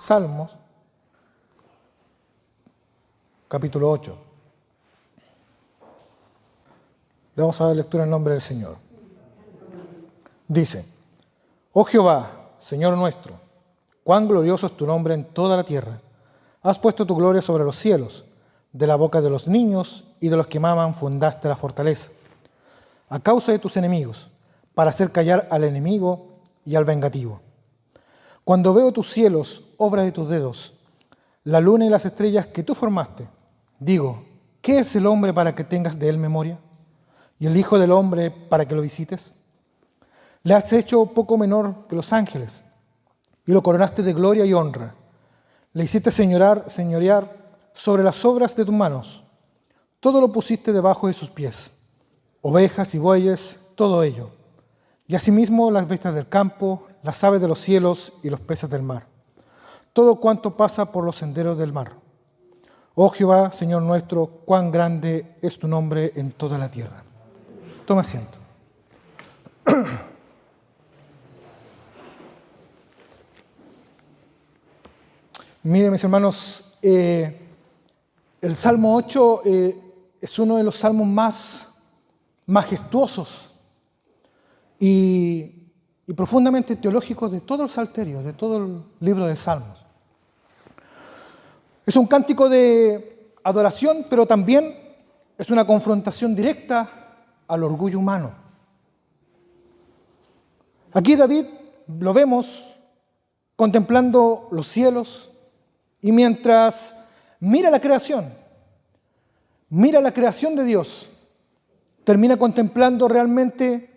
Salmos, capítulo 8. Le vamos a dar lectura en nombre del Señor. Dice: Oh Jehová, Señor nuestro, cuán glorioso es tu nombre en toda la tierra. Has puesto tu gloria sobre los cielos. De la boca de los niños y de los que maman fundaste la fortaleza. A causa de tus enemigos, para hacer callar al enemigo y al vengativo. Cuando veo tus cielos, obra de tus dedos, la luna y las estrellas que tú formaste, digo, ¿qué es el hombre para que tengas de él memoria? ¿Y el hijo del hombre para que lo visites? Le has hecho poco menor que los ángeles, y lo coronaste de gloria y honra. Le hiciste señorear sobre las obras de tus manos. Todo lo pusiste debajo de sus pies, ovejas y bueyes, todo ello. Y asimismo las bestias del campo, las aves de los cielos y los peces del mar. Todo cuanto pasa por los senderos del mar. Oh Jehová, Señor nuestro, cuán grande es tu nombre en toda la tierra. Toma asiento. Miren, mis hermanos, el Salmo 8 es uno de los salmos más majestuosos y profundamente teológicos de todo el Salterio, de todo el libro de Salmos. Es un cántico de adoración, pero también es una confrontación directa al orgullo humano. Aquí David lo vemos contemplando los cielos y mientras mira la creación de Dios, termina contemplando realmente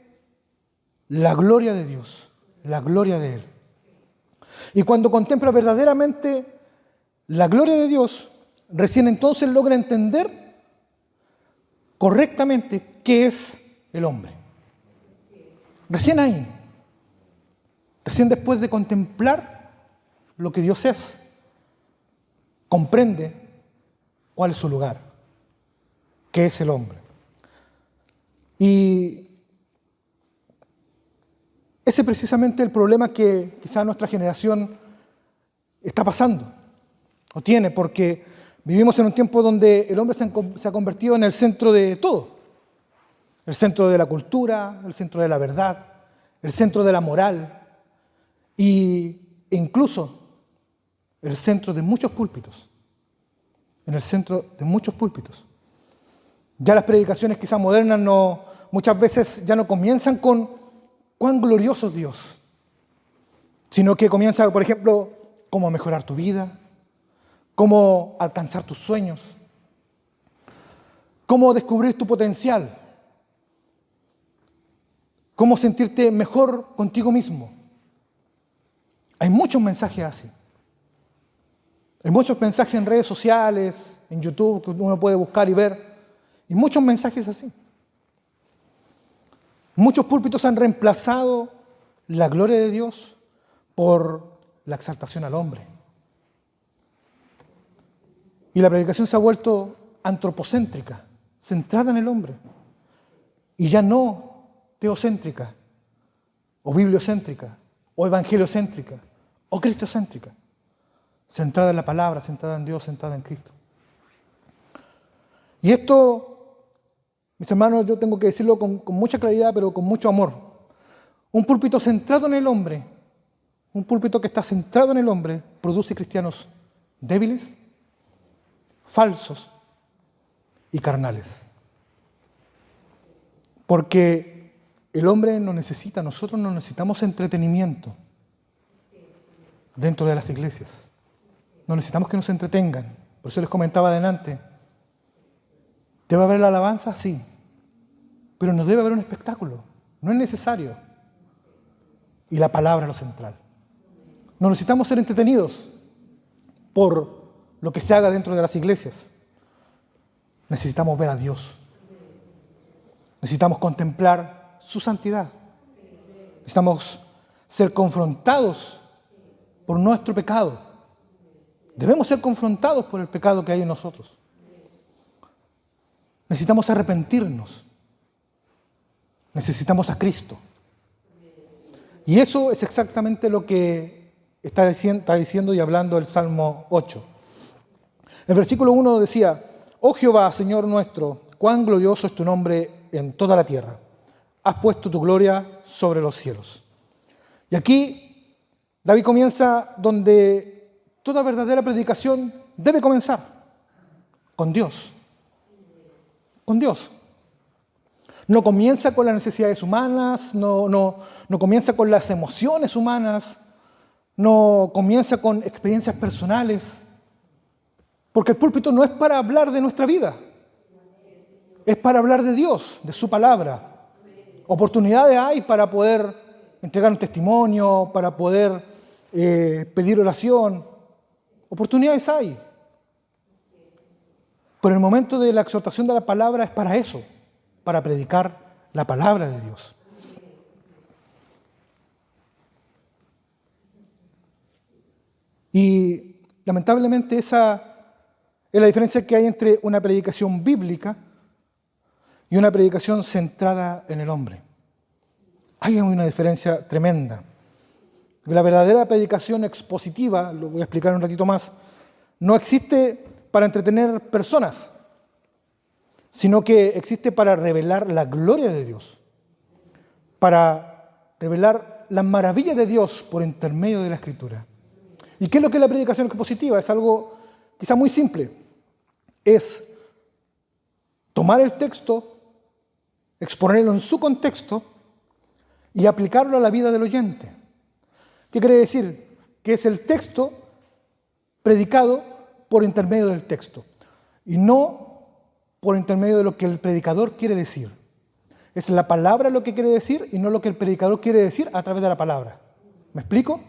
la gloria de Dios, la gloria de Él. Y cuando contempla verdaderamente la gloria de Dios, recién entonces logra entender correctamente qué es el hombre. Recién ahí, recién después de contemplar lo que Dios es, comprende cuál es su lugar, qué es el hombre. Y ese es precisamente el problema que quizá nuestra generación está pasando, o tiene, porque vivimos en un tiempo donde el hombre se ha convertido en el centro de todo. El centro de la cultura, el centro de la verdad, el centro de la moral e incluso el centro de muchos púlpitos. En el centro de muchos púlpitos. Ya las predicaciones quizás modernas muchas veces ya no comienzan con cuán glorioso es Dios, sino que comienza, por ejemplo, cómo mejorar tu vida, cómo alcanzar tus sueños, cómo descubrir tu potencial, cómo sentirte mejor contigo mismo. Hay muchos mensajes así. Hay muchos mensajes en redes sociales, en YouTube, que uno puede buscar y ver, y muchos mensajes así. Muchos púlpitos han reemplazado la gloria de Dios por la exaltación al hombre. Y la predicación se ha vuelto antropocéntrica, centrada en el hombre, y ya no teocéntrica, o bibliocéntrica, o evangeliocéntrica, o cristocéntrica. Centrada en la palabra, centrada en Dios, centrada en Cristo. Y esto, mis hermanos, yo tengo que decirlo con mucha claridad, pero con mucho amor. Un púlpito centrado en el hombre, un púlpito que está centrado en el hombre, produce cristianos débiles, falsos y carnales. Porque el hombre no necesita, nosotros no necesitamos entretenimiento dentro de las iglesias. No necesitamos que nos entretengan. Por eso les comentaba adelante. ¿Debe haber la alabanza? Sí. Pero no debe haber un espectáculo. No es necesario. Y la palabra es lo central. No necesitamos ser entretenidos por lo que se haga dentro de las iglesias. Necesitamos ver a Dios. Necesitamos contemplar su santidad. Necesitamos ser confrontados por nuestro pecado. Debemos ser confrontados por el pecado que hay en nosotros. Necesitamos arrepentirnos. Necesitamos a Cristo. Y eso es exactamente lo que está diciendo y hablando el Salmo 8. El versículo 1 decía: Oh Jehová, Señor nuestro, cuán glorioso es tu nombre en toda la tierra. Has puesto tu gloria sobre los cielos. Y aquí David comienza donde toda verdadera predicación debe comenzar, con Dios. Con Dios. No comienza con las necesidades humanas, no comienza con las emociones humanas, no comienza con experiencias personales, porque el púlpito no es para hablar de nuestra vida, es para hablar de Dios, de su palabra. Oportunidades hay para poder entregar un testimonio, para poder pedir oración, oportunidades hay. Pero el momento de la exhortación de la palabra es para eso, para predicar la palabra de Dios. Y lamentablemente esa es la diferencia que hay entre una predicación bíblica y una predicación centrada en el hombre. Hay una diferencia tremenda. La verdadera predicación expositiva, lo voy a explicar un ratito más, no existe para entretener personas, sino que existe para revelar la gloria de Dios, para revelar las maravillas de Dios por intermedio de la Escritura. ¿Y qué es lo que es la predicación expositiva? Es algo quizá muy simple. Es tomar el texto, exponerlo en su contexto y aplicarlo a la vida del oyente. ¿Qué quiere decir? Que es el texto predicado por intermedio del texto y no por intermedio de lo que el predicador quiere decir. Es la palabra lo que quiere decir y no lo que el predicador quiere decir a través de la palabra. ¿Me explico?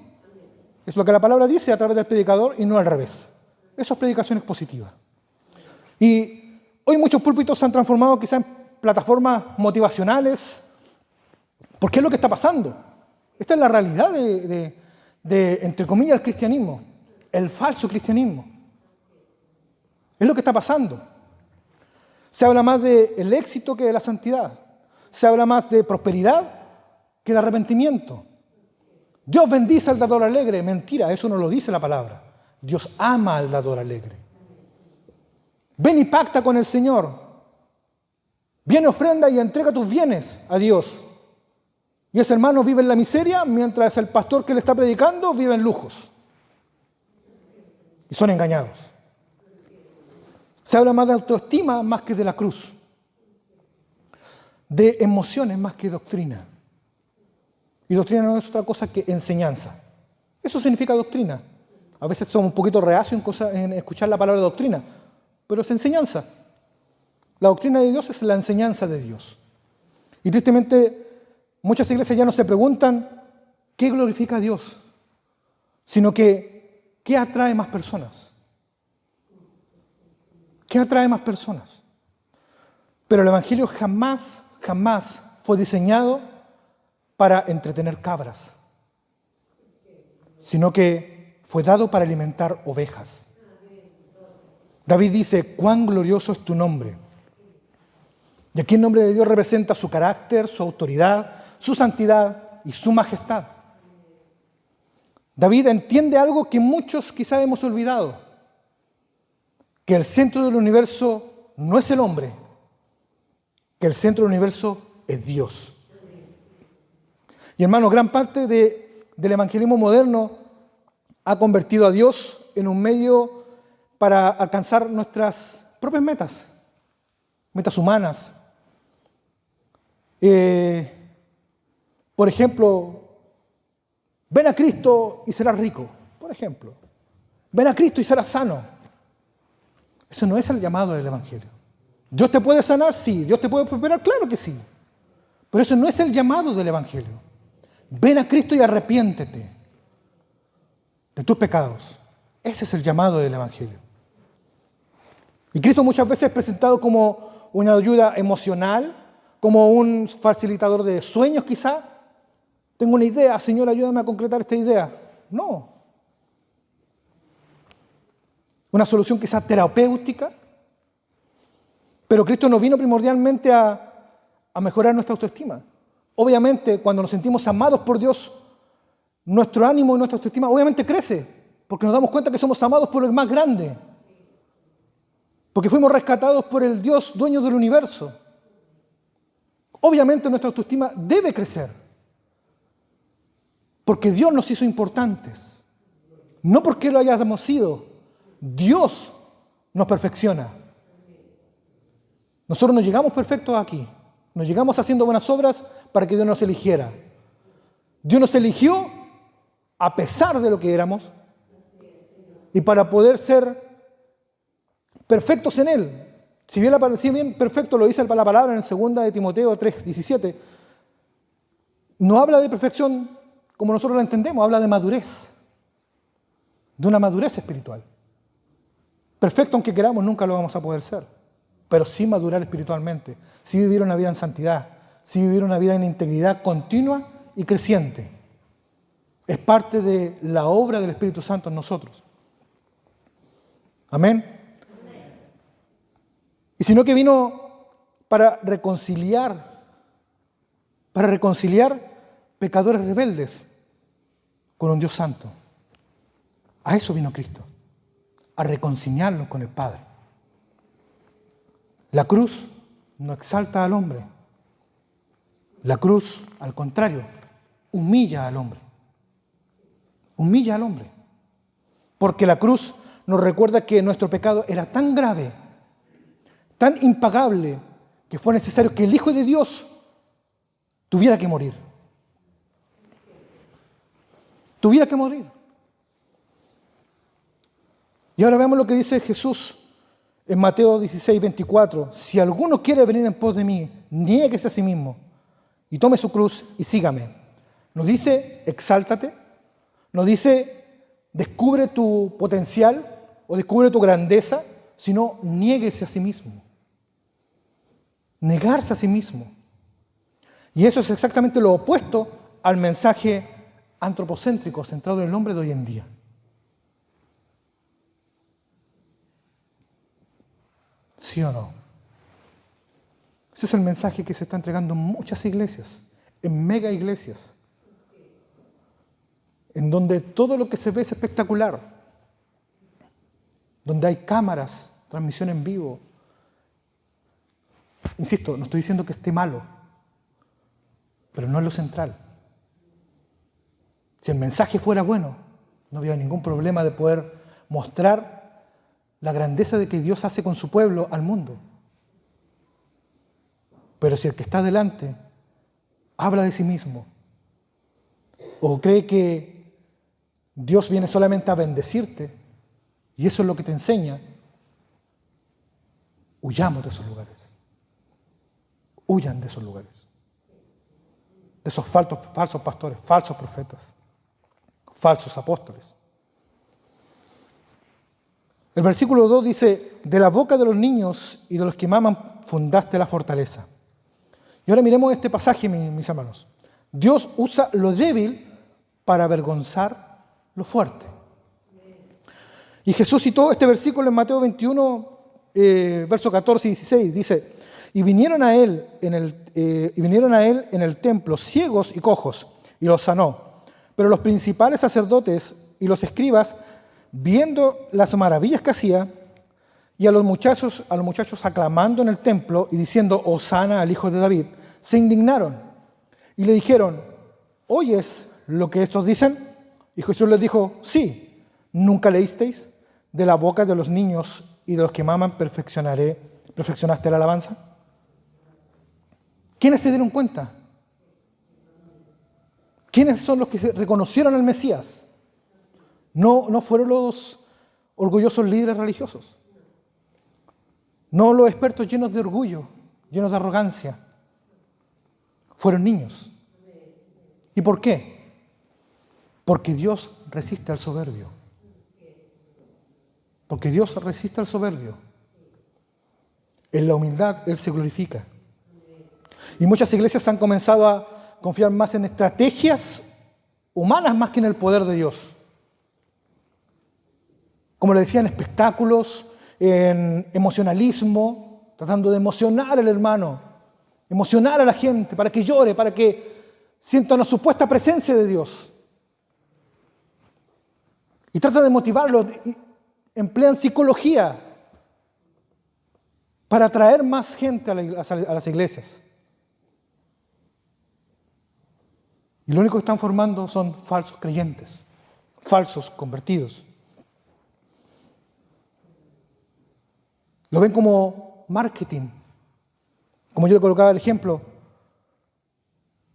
Es lo que la palabra dice a través del predicador y no al revés. Eso es predicación expositiva. Y hoy muchos púlpitos se han transformado quizá en plataformas motivacionales, porque es lo que está pasando. Esta es la realidad de entre comillas, el cristianismo, el falso cristianismo. Es lo que está pasando. Se habla más del éxito que de la santidad. Se habla más de prosperidad que de arrepentimiento. Dios bendice al dador alegre. Mentira, eso no lo dice la palabra. Dios ama al dador alegre. Ven y pacta con el Señor. Viene, ofrenda y entrega tus bienes a Dios. Y ese hermano vive en la miseria, mientras el pastor que le está predicando vive en lujos. Y son engañados. Se habla más de autoestima más que de la cruz. De emociones más que doctrina. Y doctrina no es otra cosa que enseñanza. Eso significa doctrina. A veces somos un poquito reacios en escuchar la palabra doctrina, pero es enseñanza. La doctrina de Dios es la enseñanza de Dios. Y tristemente, muchas iglesias ya no se preguntan qué glorifica a Dios, sino que qué atrae más personas. ¿Qué atrae más personas? Pero el Evangelio jamás fue diseñado para entretener cabras, sino que fue dado para alimentar ovejas. David dice: cuán glorioso es tu nombre. Y aquí el nombre de Dios representa su carácter, su autoridad, su santidad y su majestad. David entiende algo que muchos quizá hemos olvidado, que el centro del universo no es el hombre, que el centro del universo es Dios. Y hermano, gran parte del evangelismo moderno ha convertido a Dios en un medio para alcanzar nuestras propias metas humanas. Por ejemplo, ven a Cristo y serás rico, por ejemplo. Ven a Cristo y serás sano. Eso no es el llamado del evangelio. ¿Dios te puede sanar? Sí. ¿Dios te puede prosperar? Claro que sí. Pero eso no es el llamado del evangelio. Ven a Cristo y arrepiéntete de tus pecados. Ese es el llamado del evangelio. Y Cristo muchas veces es presentado como una ayuda emocional, como un facilitador de sueños quizá. Tengo una idea, Señor, ayúdame a concretar esta idea. No. Una solución quizá terapéutica. Pero Cristo no vino primordialmente a mejorar nuestra autoestima. Obviamente, cuando nos sentimos amados por Dios, nuestro ánimo y nuestra autoestima obviamente crece, porque nos damos cuenta que somos amados por el más grande, porque fuimos rescatados por el Dios dueño del universo. Obviamente nuestra autoestima debe crecer, porque Dios nos hizo importantes, no porque lo hayamos sido. Dios nos perfecciona. Nosotros no llegamos perfectos aquí, nos llegamos haciendo buenas obras para que Dios nos eligiera. Dios nos eligió a pesar de lo que éramos y para poder ser perfectos en Él. Si bien perfecto lo dice la palabra en 2 de Timoteo 3:17, no habla de perfección como nosotros la entendemos, habla de madurez, de una madurez espiritual. Perfecto aunque queramos nunca lo vamos a poder ser, pero sí madurar espiritualmente, sí vivir una vida en santidad, sí vivir una vida en integridad continua y creciente. Es parte de la obra del Espíritu Santo en nosotros. Amén. Y sino que vino para reconciliar pecadores rebeldes con un Dios santo. A eso vino Cristo, a reconciliarnos con el Padre. La cruz no exalta al hombre. La cruz, al contrario, humilla al hombre. Humilla al hombre. Porque la cruz nos recuerda que nuestro pecado era tan grave, tan impagable, que fue necesario que el Hijo de Dios tuviera que morir. Tuviera que morir. Y ahora veamos lo que dice Jesús en Mateo 16:24. Si alguno quiere venir en pos de mí, niéguese a sí mismo y tome su cruz y sígame. Nos dice, exáltate. Nos dice, descubre tu potencial o descubre tu grandeza, sino niéguese a sí mismo. Negarse a sí mismo. Y eso es exactamente lo opuesto al mensaje antropocéntrico centrado en el hombre de hoy en día. ¿Sí o no? Ese es el mensaje que se está entregando en muchas iglesias, en mega iglesias, en donde todo lo que se ve es espectacular, donde hay cámaras, transmisión en vivo. Insisto, no estoy diciendo que esté malo, pero no es lo central. Si el mensaje fuera bueno, no hubiera ningún problema de poder mostrar la grandeza de que Dios hace con su pueblo al mundo. Pero si el que está delante habla de sí mismo o cree que Dios viene solamente a bendecirte y eso es lo que te enseña, huyamos de esos lugares. Huyan de esos lugares. De esos falsos pastores, falsos profetas, falsos apóstoles. El versículo 2 dice, de la boca de los niños y de los que maman fundaste la fortaleza. Y ahora miremos este pasaje, mis hermanos. Dios usa lo débil para avergonzar lo fuerte. Y Jesús citó este versículo en Mateo 21, versos 14 y 16. Dice, y vinieron a él en el templo ciegos y cojos, y los sanó. Pero los principales sacerdotes y los escribas, viendo las maravillas que hacía, y a los muchachos aclamando en el templo y diciendo, Hosana al Hijo de David, se indignaron y le dijeron, ¿oyes lo que estos dicen? Y Jesús les dijo, sí, ¿nunca leísteis? De la boca de los niños y de los que maman perfeccionaste la alabanza. ¿Quiénes se dieron cuenta? ¿Quiénes son los que reconocieron al Mesías? No fueron los orgullosos líderes religiosos. No los expertos llenos de orgullo, llenos de arrogancia. Fueron niños. ¿Y por qué? Porque Dios resiste al soberbio. Porque Dios resiste al soberbio. En la humildad Él se glorifica. Y muchas iglesias han comenzado a confiar más en estrategias humanas más que en el poder de Dios. Como le decía, en espectáculos, en emocionalismo, tratando de emocionar al hermano, emocionar a la gente para que llore, para que sienta una supuesta presencia de Dios. Y tratan de motivarlos, y emplean psicología para atraer más gente a las iglesias. Y lo único que están formando son falsos creyentes, falsos convertidos. Lo ven como marketing. Como yo le colocaba el ejemplo,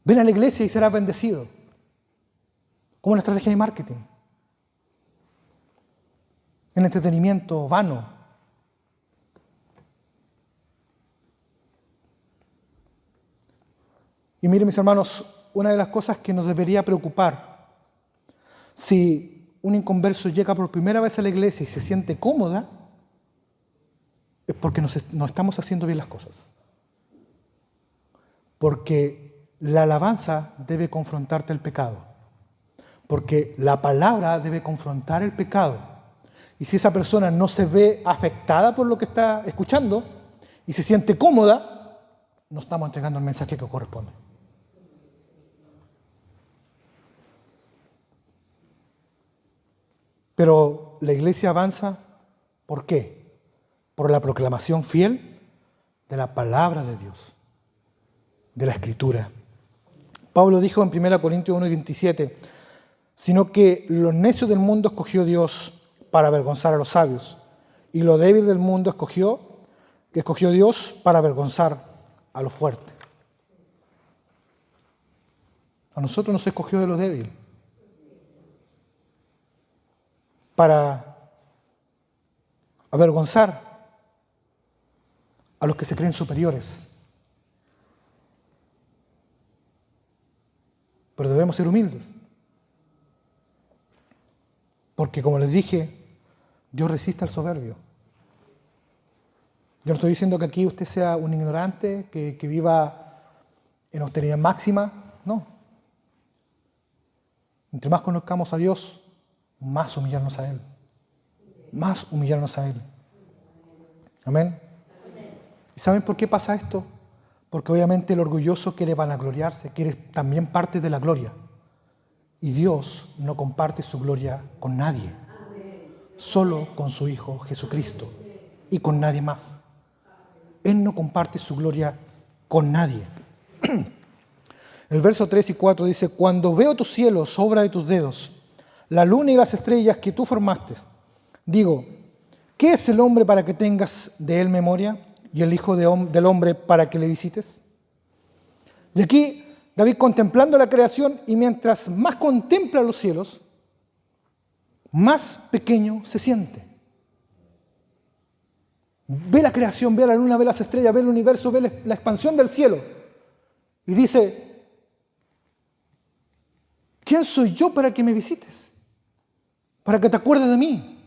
ven a la iglesia y serás bendecido. Como una estrategia de marketing. En entretenimiento vano. Y miren, mis hermanos, una de las cosas que nos debería preocupar, si un inconverso llega por primera vez a la iglesia y se siente cómoda, es porque no estamos haciendo bien las cosas. Porque la alabanza debe confrontarte el pecado. Porque la palabra debe confrontar el pecado. Y si esa persona no se ve afectada por lo que está escuchando y se siente cómoda, no estamos entregando el mensaje que corresponde. Pero la iglesia avanza, ¿por qué? Por la proclamación fiel de la palabra de Dios, de la Escritura. Pablo dijo en 1 Corintios 1:27, sino que los necios del mundo escogió Dios para avergonzar a los sabios, y lo débil del mundo escogió Dios para avergonzar a los fuertes. A nosotros nos escogió de lo débil, para avergonzar a los que se creen superiores. Pero debemos ser humildes. Porque, como les dije, Dios resiste al soberbio. Yo no estoy diciendo que aquí usted sea un ignorante, que viva en austeridad máxima. No. Entre más conozcamos a Dios, más humillarnos a Él. Más humillarnos a Él. Amén. ¿Y saben por qué pasa esto? Porque obviamente el orgulloso quiere vanagloriarse, quiere también parte de la gloria. Y Dios no comparte su gloria con nadie. Solo con su Hijo Jesucristo. Y con nadie más. Él no comparte su gloria con nadie. El verso 3 y 4 dice, cuando veo tus cielos, obra de tus dedos, la luna y las estrellas que tú formaste, digo, ¿qué es el hombre para que tengas de él memoria? ¿Y el Hijo del hombre para que le visites? Y aquí David, contemplando la creación, y mientras más contempla los cielos, más pequeño se siente. Ve la creación, ve la luna, ve las estrellas, ve el universo, ve la expansión del cielo. Y dice, ¿quién soy yo para que me visites? Para que te acuerdes de mí.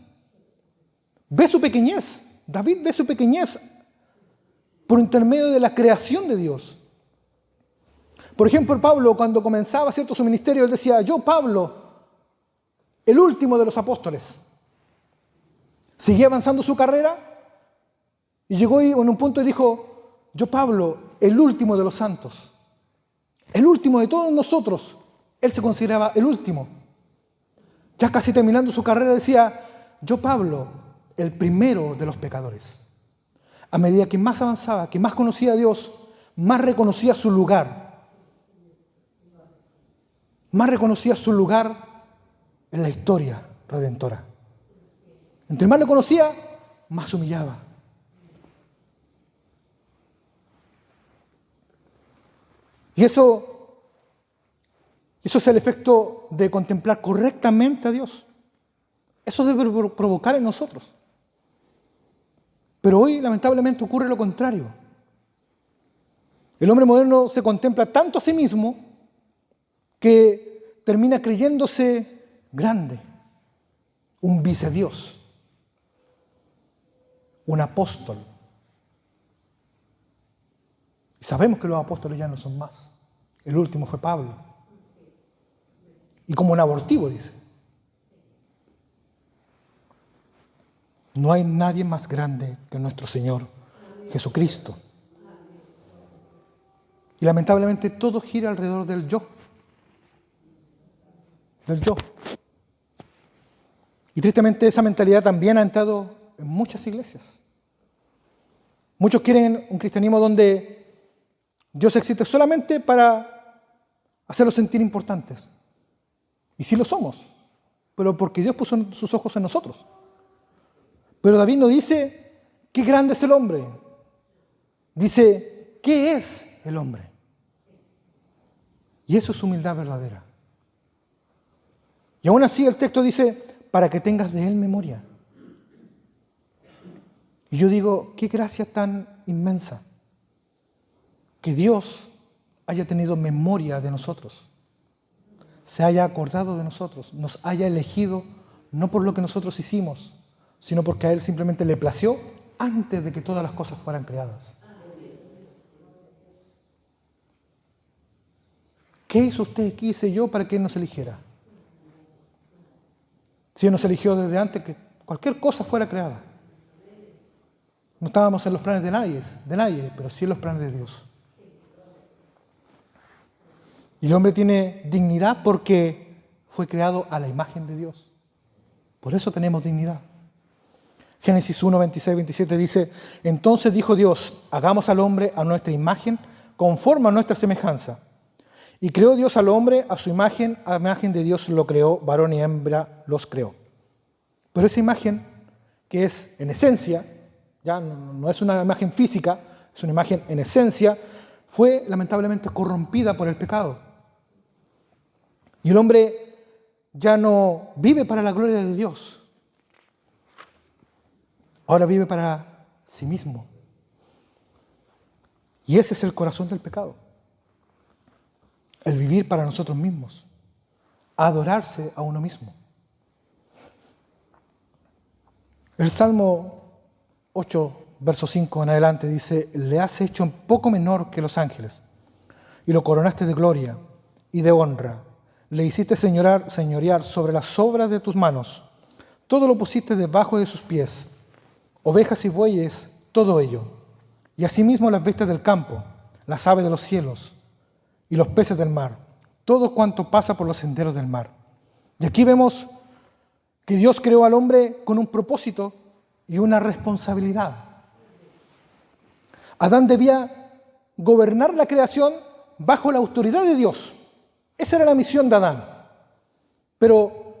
Ve su pequeñez. David ve su pequeñez por intermedio de la creación de Dios. Por ejemplo, Pablo, cuando comenzaba su ministerio, él decía, yo, Pablo, el último de los apóstoles. Seguía avanzando su carrera y llegó en un punto y dijo, yo, Pablo, el último de los santos, el último de todos nosotros. Él se consideraba el último. Ya casi terminando su carrera decía, yo, Pablo, el primero de los pecadores. A medida que más avanzaba, que más conocía a Dios, más reconocía su lugar. Más reconocía su lugar en la historia redentora. Entre más lo conocía, más se humillaba. Y eso es el efecto de contemplar correctamente a Dios. Eso debe provocar en nosotros. Pero hoy, lamentablemente, ocurre lo contrario. El hombre moderno se contempla tanto a sí mismo que termina creyéndose grande, un vicedios, un apóstol. Y sabemos que los apóstoles ya no son más. El último fue Pablo. Y como un abortivo, dice. No hay nadie más grande que nuestro Señor Jesucristo. Y lamentablemente todo gira alrededor del yo. Del yo. Y tristemente esa mentalidad también ha entrado en muchas iglesias. Muchos quieren un cristianismo donde Dios existe solamente para hacerlos sentir importantes. Y sí lo somos, pero porque Dios puso sus ojos en nosotros. Pero David no dice qué grande es el hombre. Dice, ¿qué es el hombre? Y eso es humildad verdadera. Y aún así el texto dice, para que tengas de él memoria. Y yo digo, qué gracia tan inmensa que Dios haya tenido memoria de nosotros, se haya acordado de nosotros, nos haya elegido no por lo que nosotros hicimos, sino porque a Él simplemente le plació antes de que todas las cosas fueran creadas. ¿Qué hizo usted? ¿Qué hice yo para que Él nos eligiera? Si Él nos eligió desde antes que cualquier cosa fuera creada. No estábamos en los planes de nadie, pero sí en los planes de Dios. Y el hombre tiene dignidad porque fue creado a la imagen de Dios. Por eso tenemos dignidad. Génesis 1, 26, 27 dice, entonces dijo Dios, hagamos al hombre a nuestra imagen, conforme a nuestra semejanza. Y creó Dios al hombre a su imagen, a imagen de Dios lo creó, varón y hembra los creó. Pero esa imagen, que es en esencia, ya no es una imagen física, es una imagen en esencia, fue lamentablemente corrompida por el pecado. Y el hombre ya no vive para la gloria de Dios. Ahora vive para sí mismo. Y ese es el corazón del pecado. El vivir para nosotros mismos. Adorarse a uno mismo. El Salmo 8, verso 5 en adelante dice, le has hecho un poco menor que los ángeles y lo coronaste de gloria y de honra. Le hiciste señorear sobre las obras de tus manos. Todo lo pusiste debajo de sus pies. Ovejas y bueyes, todo ello. Y asimismo las bestias del campo, las aves de los cielos y los peces del mar. Todo cuanto pasa por los senderos del mar. Y aquí vemos que Dios creó al hombre con un propósito y una responsabilidad. Adán debía gobernar la creación bajo la autoridad de Dios. Esa era la misión de Adán. Pero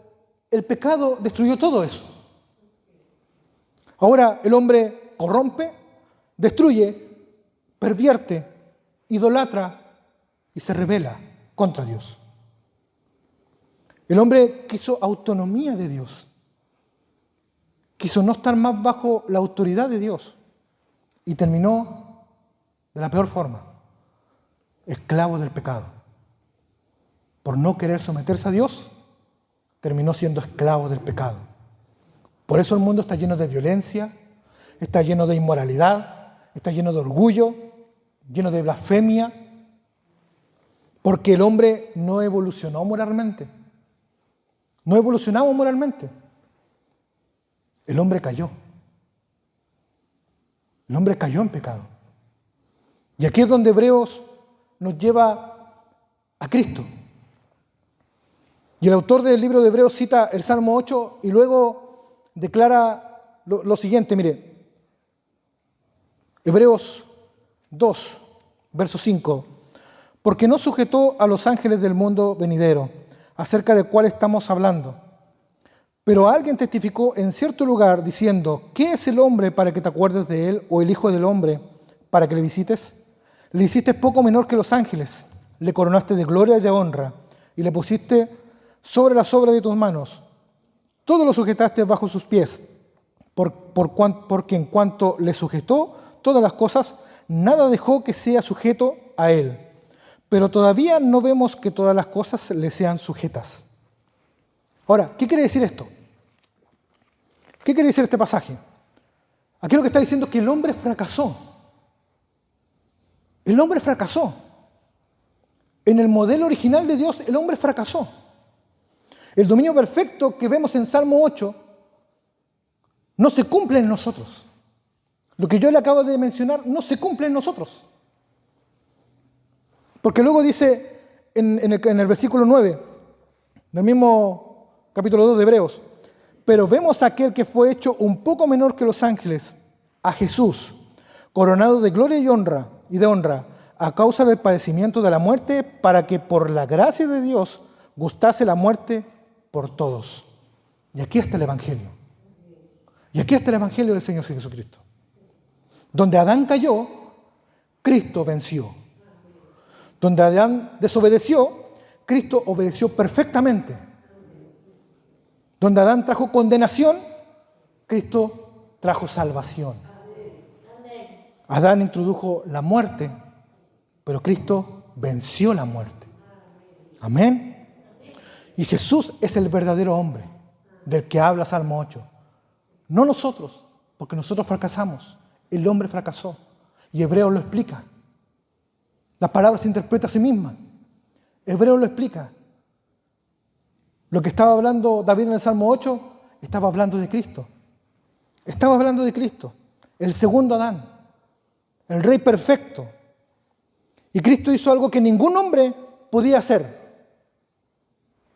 el pecado destruyó todo eso. Ahora el hombre corrompe, destruye, pervierte, idolatra y se rebela contra Dios. El hombre quiso autonomía de Dios. Quiso no estar más bajo la autoridad de Dios. Y terminó de la peor forma, esclavo del pecado. Por no querer someterse a Dios, terminó siendo esclavo del pecado. Por eso el mundo está lleno de violencia, está lleno de inmoralidad, está lleno de orgullo, lleno de blasfemia, porque el hombre no evolucionó moralmente. No evolucionamos moralmente. El hombre cayó. El hombre cayó en pecado. Y aquí es donde Hebreos nos lleva a Cristo. Y el autor del libro de Hebreos cita el Salmo 8 y luego declara lo siguiente, mire. Hebreos 2, verso 5. Porque no sujetó a los ángeles del mundo venidero, acerca del cual estamos hablando. Pero alguien testificó en cierto lugar diciendo, ¿qué es el hombre para que te acuerdes de él, o el hijo del hombre para que le visites? Le hiciste poco menor que los ángeles, le coronaste de gloria y de honra, y le pusiste sobre las obras de tus manos. Todo lo sujetaste bajo sus pies, porque en cuanto le sujetó todas las cosas, nada dejó que sea sujeto a él. Pero todavía no vemos que todas las cosas le sean sujetas. Ahora, ¿qué quiere decir esto? ¿Qué quiere decir este pasaje? Aquí lo que está diciendo es que el hombre fracasó. El hombre fracasó. En el modelo original de Dios, el hombre fracasó. El dominio perfecto que vemos en Salmo 8 no se cumple en nosotros. Lo que yo le acabo de mencionar no se cumple en nosotros. Porque luego dice en el versículo 9 del mismo capítulo 2 de Hebreos, Pero vemos a aquel que fue hecho un poco menor que los ángeles, a Jesús, coronado de gloria y de honra, a causa del padecimiento de la muerte, para que por la gracia de Dios gustase la muerte por todos. Y aquí está el Evangelio. Y aquí está el Evangelio del Señor Jesucristo. Donde Adán cayó, Cristo venció. Donde Adán desobedeció, Cristo obedeció perfectamente. Donde Adán trajo condenación, Cristo trajo salvación. Adán introdujo la muerte, pero Cristo venció la muerte. Amén. Y Jesús es el verdadero hombre del que habla Salmo 8. No nosotros, porque nosotros fracasamos. El hombre fracasó. Y Hebreos lo explica. La palabra se interpreta a sí misma. Hebreos lo explica. Lo que estaba hablando David en el Salmo 8, estaba hablando de Cristo. Estaba hablando de Cristo, el segundo Adán, el Rey perfecto. Y Cristo hizo algo que ningún hombre podía hacer.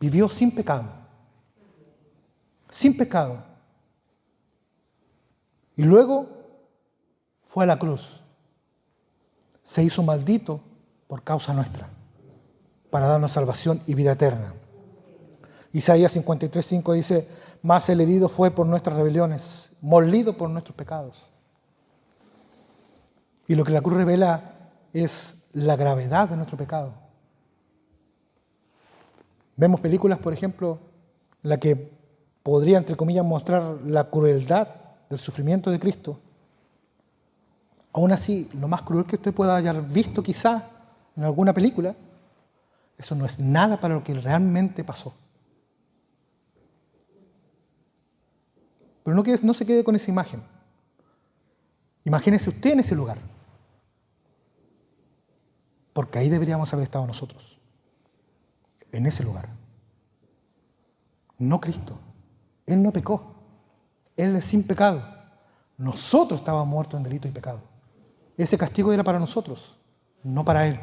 Vivió sin pecado. Sin pecado. Y luego fue a la cruz. Se hizo maldito por causa nuestra, para darnos salvación y vida eterna. Isaías 53:5 dice, mas el herido fue por nuestras rebeliones, molido por nuestros pecados. Y lo que la cruz revela es la gravedad de nuestro pecado. Vemos películas, por ejemplo, en la que podría, entre comillas, mostrar la crueldad del sufrimiento de Cristo. Aún así, lo más cruel que usted pueda haber visto quizá en alguna película, eso no es nada para lo que realmente pasó. Pero no se quede con esa imagen. Imagínese usted en ese lugar. Porque ahí deberíamos haber estado nosotros. En ese lugar. No Cristo. Él no pecó. Él es sin pecado. Nosotros estábamos muertos en delito y pecado. Ese castigo era para nosotros, no para Él.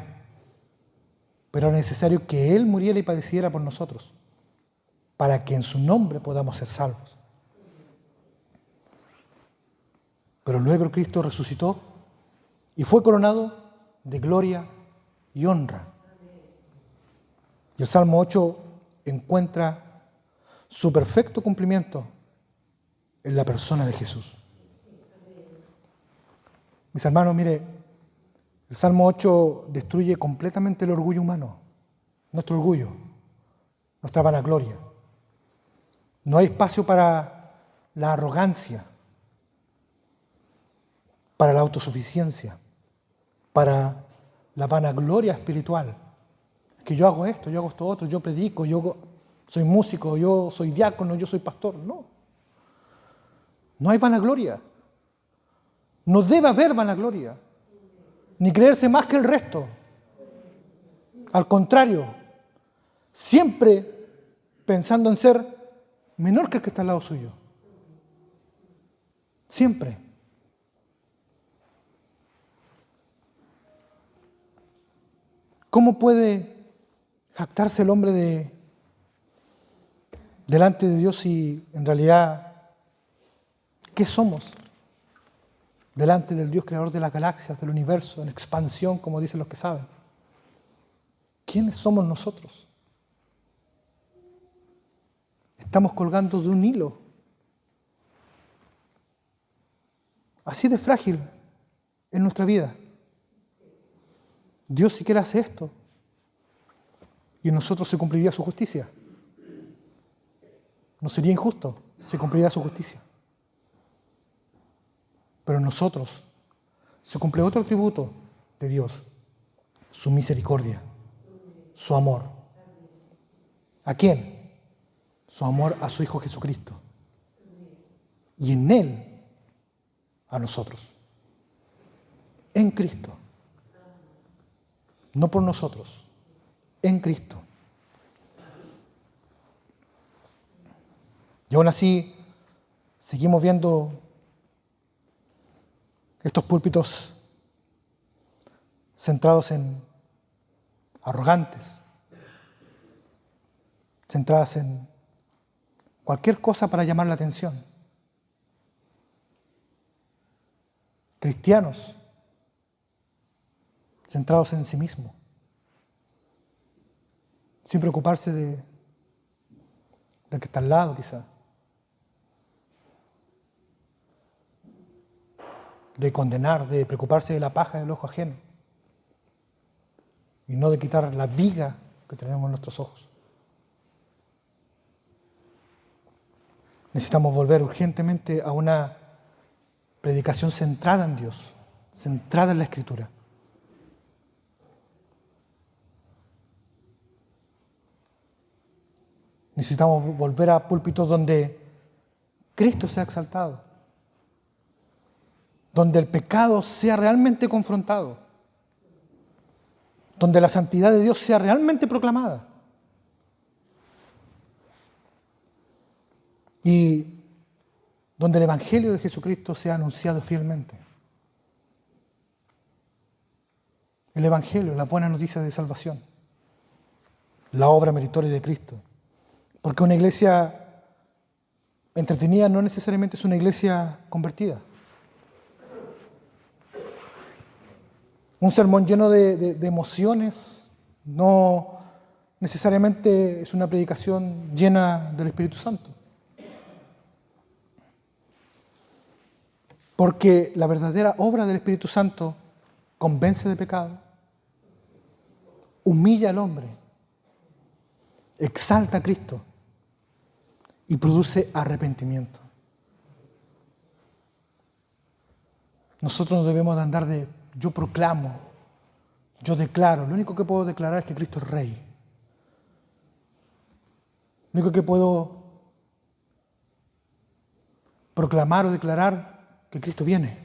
Pero era necesario que Él muriera y padeciera por nosotros, para que en su nombre podamos ser salvos. Pero luego Cristo resucitó y fue coronado de gloria y honra. Y el Salmo 8 encuentra su perfecto cumplimiento en la persona de Jesús. Mis hermanos, mire, el Salmo 8 destruye completamente el orgullo humano, nuestro orgullo, nuestra vanagloria. No hay espacio para la arrogancia, para la autosuficiencia, para la vanagloria espiritual. Que yo hago esto, yo hago esto otro, yo predico, yo soy músico, yo soy diácono, yo soy pastor. No. No hay vanagloria. No debe haber vanagloria. Ni creerse más que el resto. Al contrario, siempre pensando en ser menor que el que está al lado suyo. Siempre. ¿Cómo puede jactarse el hombre delante de Dios si en realidad, ¿qué somos? Delante del Dios creador de las galaxias, del universo, en expansión, como dicen los que saben. ¿Quiénes somos nosotros? Estamos colgando de un hilo. Así de frágil en nuestra vida. Dios siquiera hace esto. Y en nosotros se cumpliría su justicia. No sería injusto, se cumpliría su justicia. Pero en nosotros se cumple otro atributo de Dios, su misericordia, su amor. ¿A quién? Su amor a su Hijo Jesucristo. Y en Él, a nosotros. En Cristo. No por nosotros, en Cristo. Y aún así, seguimos viendo estos púlpitos centrados en arrogantes, centradas en cualquier cosa para llamar la atención. Cristianos centrados en sí mismos, sin preocuparse del que está al lado quizás, de condenar, de preocuparse de la paja del ojo ajeno y no de quitar la viga que tenemos en nuestros ojos. Necesitamos volver urgentemente a una predicación centrada en Dios, centrada en la Escritura. Necesitamos volver a púlpitos donde Cristo sea exaltado, donde el pecado sea realmente confrontado, donde la santidad de Dios sea realmente proclamada. Y donde el Evangelio de Jesucristo sea anunciado fielmente. El Evangelio, las buenas noticias de salvación, la obra meritoria de Cristo. Porque una iglesia entretenida no necesariamente es una iglesia convertida. Un sermón lleno de emociones no necesariamente es una predicación llena del Espíritu Santo. Porque la verdadera obra del Espíritu Santo convence de pecado, humilla al hombre, exalta a Cristo y produce arrepentimiento. Nosotros no debemos de andar de yo proclamo, yo declaro. Lo único que puedo declarar es que Cristo es Rey. Lo único que puedo proclamar o declarar que Cristo viene.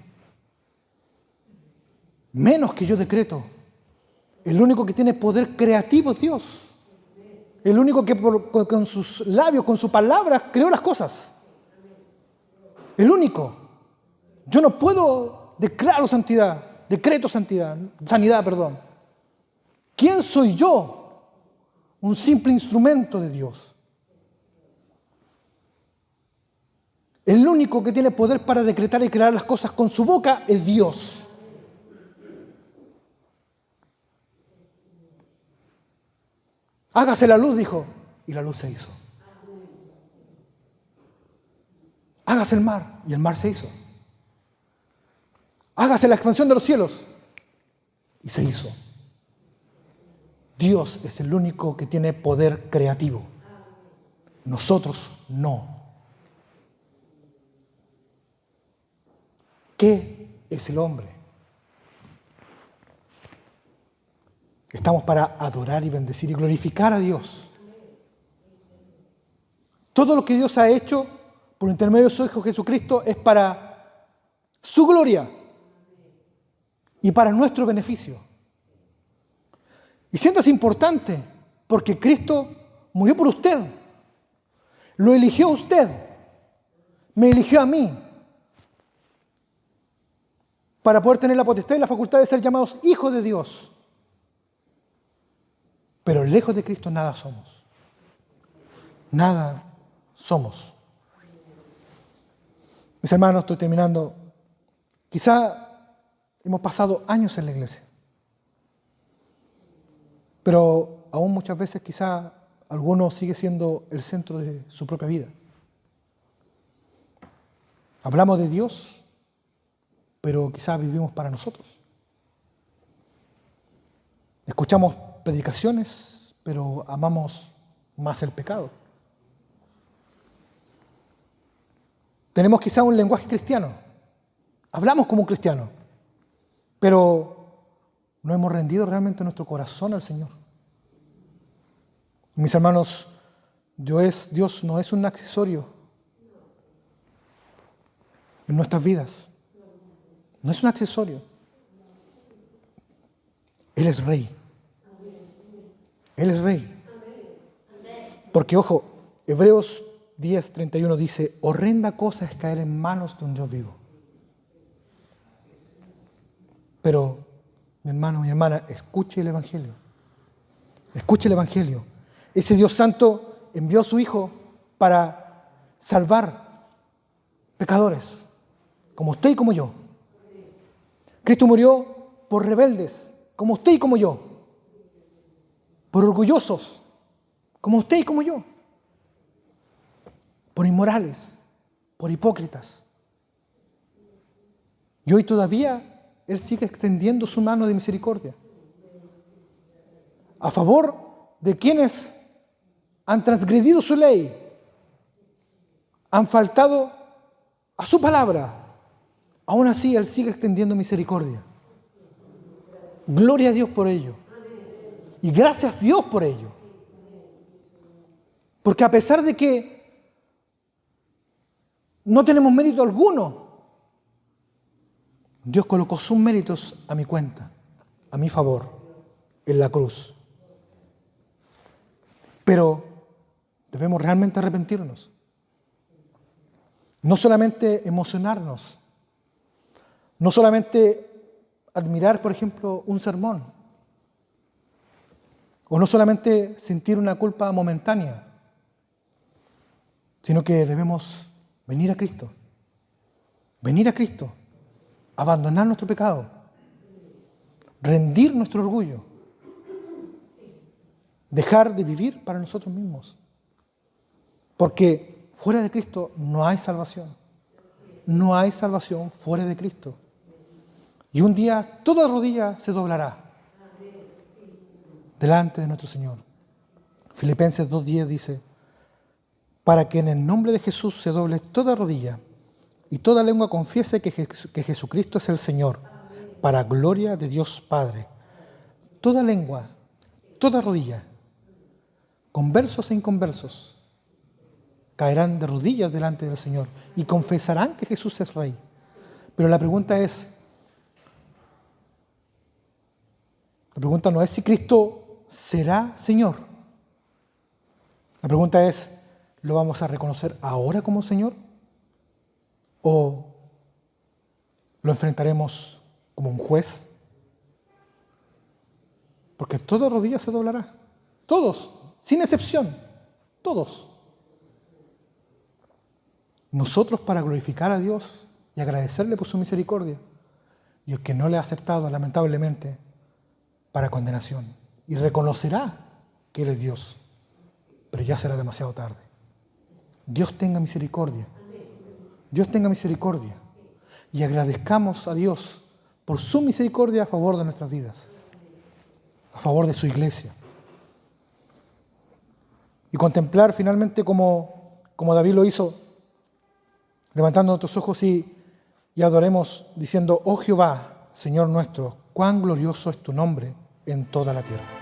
Menos que yo decreto. El único que tiene poder creativo es Dios. El único que con sus labios, con su palabra, creó las cosas. El único. Yo no puedo declarar santidad, decreto santidad, sanidad, perdón. ¿Quién soy yo? Un simple instrumento de Dios. El único que tiene poder para decretar y crear las cosas con su boca es Dios. Hágase la luz, dijo, y la luz se hizo. Hágase el mar, y el mar se hizo. Hágase la expansión de los cielos, y se hizo. Dios es el único que tiene poder creativo. Nosotros no. ¿Qué es el hombre? Estamos para adorar y bendecir y glorificar a Dios. Todo lo que Dios ha hecho por intermedio de su Hijo Jesucristo es para su gloria y para nuestro beneficio. Y siéntase importante porque Cristo murió por usted. Lo eligió a usted. Me eligió a mí. Para poder tener la potestad y la facultad de ser llamados hijos de Dios. Pero lejos de Cristo nada somos. Nada somos. Mis hermanos, estoy terminando. Quizá hemos pasado años en la iglesia. Pero aún muchas veces quizá alguno sigue siendo el centro de su propia vida. Hablamos de Dios, pero quizás vivimos para nosotros. Escuchamos predicaciones, pero amamos más el pecado. Tenemos quizás un lenguaje cristiano. Hablamos como un cristiano, pero no hemos rendido realmente nuestro corazón al Señor. Mis hermanos, Dios no es un accesorio en nuestras vidas. No es un accesorio. Él es Rey. Él es Rey. Porque, ojo, Hebreos 10:31 dice, horrenda cosa es caer en manos de un Dios vivo. Pero, mi hermano, mi hermana, escuche el Evangelio. Escuche el Evangelio. Ese Dios Santo envió a su Hijo para salvar pecadores, como usted y como yo. Cristo murió por rebeldes, como usted y como yo. Por orgullosos, como usted y como yo. Por inmorales, por hipócritas. Y hoy todavía Él sigue extendiendo su mano de misericordia a favor de quienes han transgredido su ley, han faltado a su palabra. Aún así, Él sigue extendiendo misericordia. Gloria a Dios por ello. Y gracias a Dios por ello. Porque a pesar de que no tenemos mérito alguno, Dios colocó sus méritos a mi cuenta, a mi favor, en la cruz. Pero debemos realmente arrepentirnos. No solamente emocionarnos, no solamente admirar, por ejemplo, un sermón, o no solamente sentir una culpa momentánea, sino que debemos venir a Cristo, abandonar nuestro pecado, rendir nuestro orgullo, dejar de vivir para nosotros mismos. Porque fuera de Cristo no hay salvación. No hay salvación fuera de Cristo. Y un día toda rodilla se doblará delante de nuestro Señor. Filipenses 2:10 dice, para que en el nombre de Jesús se doble toda rodilla y toda lengua confiese que Jesucristo es el Señor, para gloria de Dios Padre. Toda lengua, toda rodilla, conversos e inconversos, caerán de rodillas delante del Señor y confesarán que Jesús es Rey. Pero la pregunta no es si Cristo será Señor. La pregunta es, ¿lo vamos a reconocer ahora como Señor? ¿O lo enfrentaremos como un juez? Porque toda rodilla se doblará. Todos, sin excepción, todos. Nosotros para glorificar a Dios y agradecerle por su misericordia. Y el que no le ha aceptado, lamentablemente, para condenación. Y reconocerá que Él es Dios. Pero ya será demasiado tarde. Dios tenga misericordia. Dios tenga misericordia. Y agradezcamos a Dios por su misericordia a favor de nuestras vidas. A favor de su iglesia. Y contemplar finalmente como David lo hizo, levantando nuestros ojos y adoremos diciendo, oh Jehová, Señor nuestro, cuán glorioso es tu nombre en toda la tierra.